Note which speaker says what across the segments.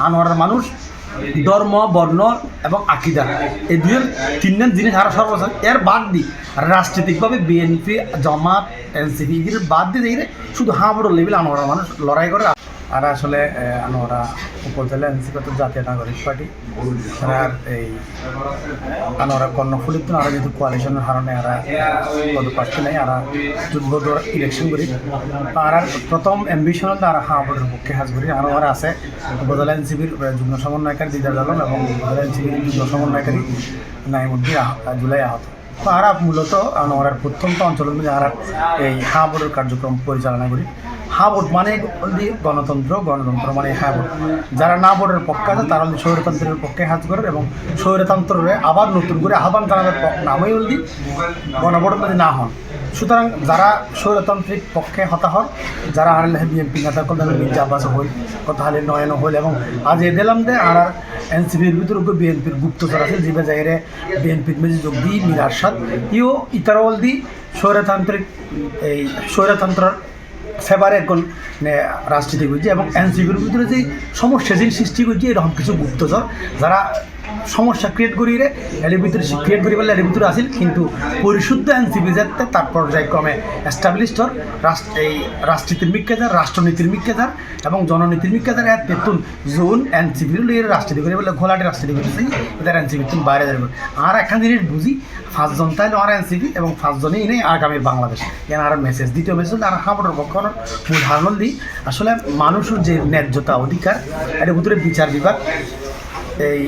Speaker 1: আনোয়ারের মানুষ ধর্ম, বর্ণ এবং আকিদা এই তিনজন জিনিস আরো সর্বোচ্চ এর বাদ দিই রাজনৈতিকভাবে বিএনপি, জামাত, এনসিপি এগুলো বাদ দিয়ে শুধু হাবড় লেভেল আনোয়ারের মানুষ লড়াই করে। আর আসলে আনোয়ারা উপজেলা এনসিপি জাতীয় নাগরিক পার্টি আর এই আনোয়ারা কর্ণফুলিত আর যেহেতু কোয়ালিশনের কারণে আর পদপ্রার্থী নেই আর যুদ্ধ ইলেকশন করি আর প্রথম অ্যাম্বিশন হল আর হাবড়ের পক্ষে হাজ করি আনোয়ারা আছে উপজেলা এনসিপির যুগ্ম সমন্বয়কারী দিদার আলম এবং উপজেলা এনসিপির যুগ্ম সমন্বয়কারী নাইমুদ্দিন জুলাই আহত। তো আর মূলত আনোয়ারার প্রত্যন্ত অঞ্চলের মধ্যে আর এই হাবড়ের কার্যক্রম পরিচালনা করি। হাবড় মানে গণতন্ত্র, গণতন্ত্র মানে হাবড়। যারা না ভোটের পক্ষে আছে তারা স্বৈরতন্ত্রের পক্ষে হাজ করে এবং স্বৈরতন্ত্রে আবার নতুন করে আহ্বান জানানোর নামই হলদি গণভোটের মধ্যে না হন। সুতরাং যারা স্বৈরতান্ত্রিক পক্ষে হতা হন, যারা আর বিএনপি নেতা কথা মির্জা আব্বাস হইল, কথা হলে নয়ন হইল এবং আজ এ দিলাম যে আর এনসিপির ভিতরে বিএনপির গুপ্তচর আছে যে জায়গায় বিএনপির মেজি যোগ দিই মীর আরশাদ ইও ইতারওয়াল দি স্বৈরতান্ত্রিক এই স্বৈরতন্ত্রের ফেভারে এখন রাজনীতি করছে এবং এনসিপির ভিতরে যে সমস্যা যে সৃষ্টি করছে এরকম কিছু গুপ্তচর যারা সমস্যা ক্রিয়েট করিয়ে এর ভিতরে ক্রিয়েট করি বলে এর ভিতরে আসিল কিন্তু পরিশুদ্ধ এনসিপি যাতে তার পর্যায়ক্রমে এস্টাবলিশড হর এই রাজনীতির মিক্কেদার, রাষ্ট্রনীতির মিক্কেদার এবং জননীতির মিক্কেদার এর তেতুন জোন এনসিপির এর রাজনীতি করি বলে ঘোলাটে রাজনীতি করতেছি এদের এনসিপি তুমি বাইরে যাবে। আর একখান জিনিস বুঝি 5 জন তাই আর এনসিপি এবং 5 জনই নেই আগামীর বাংলাদেশ এর আর মেসেজ দ্বিতীয় মেসেজ আর হাবড়ের পক্ষ মূল ধারণা দিই আসলে মানুষের যে ন্যায্যতা অধিকার এর ভিতরে বিচার বিভাগ, এই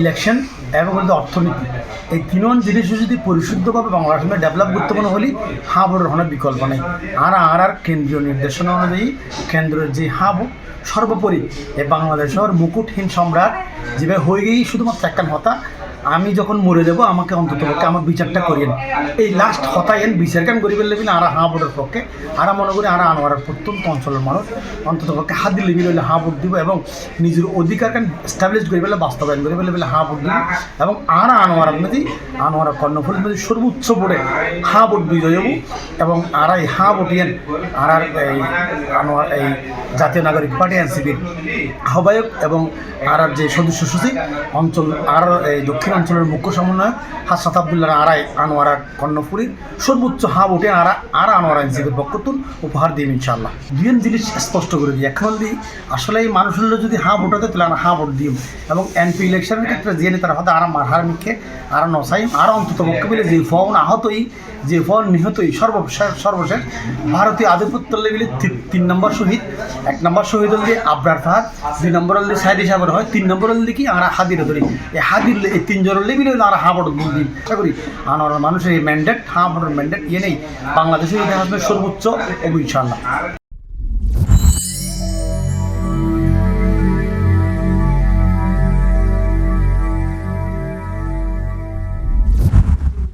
Speaker 1: ইলেকশন এবং অর্থনীতি এই তিনজন জিনিস যদি পরিশুদ্ধভাবে বাংলাদেশে ডেভেলপ করতে পারে হলে হাবড়ের কোনো বিকল্প নেই। আর কেন্দ্রীয় নির্দেশনা অনুযায়ী কেন্দ্রের যে হাব সর্বোপরি এই বাংলাদেশের মুকুটহীন সম্রাট যেভাবে হয়ে গিয়েই শুধুমাত্র একখান হতা আমি যখন মরে যাবো আমাকে অন্তত পক্ষে আমার বিচারটা করিয়েন এই লাস্ট হতায়েন বিচার কেন গরিবের লেবিল আর হাবড়ের পক্ষে আর মনে করি আর আনোয়ারের প্রত্যন্ত অঞ্চলের মানুষ অন্তত পক্ষে হাত দিলে হলে হাবড় দিব এবং নিজের অধিকার কেন এস্টাবলিশ করি বলে বাস্তবায়ন করি বলে হাবড় দিব এবং আর আনোয়ারের মধ্যে আনোয়ারা কর্ণফুল মধ্যে সর্বোচ্চ বোর্ডে হাবড় বিজয় হব এবং আর এই হাবড়িয়েন আর এই আনোয়ার এই জাতীয় নাগরিক পার্টি এনসিপির আহ্বায়ক এবং আর যে সদস্য সচিব অঞ্চল আর এই দক্ষিণ অঞ্চলের মুখ্য সমন্বয়ক হাসনাত আবদুল্লাহ আড়াই আনোয়ারা কর্ণফুলির সর্বোচ্চ হাব উঠে আর আনোয়ারা এনসিপির পক্ষতুন উপহার দিন ইনশাআল্লাহ। দুজন জিনিস স্পষ্ট করে দিই এখন দিই আসলে এই মানুষের যদি হাব উঠাতে তাহলে আমরা হাব ভোট দিই এবং এমপি ইলেকশনের ক্ষেত্রে জেনে তারা হয়তো আর মারহার মিখে আর নসাইম আর অন্তত পক্ষে মিলে যে ফোন আহতই যে ফোন নিহতই সর্বশেষ ভারতীয় আধিপত্য লেভেলে 3 নম্বর শহীদ, 1 নম্বর শহীদ হল দিয়ে আবরার ফাহাদ, 2 নম্বর হল দিয়ে সাইদ সাহেবের হয়, 3 নম্বর হল দিয়ে কি আমরা হাদির ধরি এই হাদির এই 3 জনের লেভেলে আমরা হাবড় দিন আশা করি আনোয়ার মানুষের এই ম্যান্ডেট হাবড়ের ম্যান্ডেট ইয়ে নেই বাংলাদেশের ইতিহাসের সর্বোচ্চ ইনশাআল্লাহ।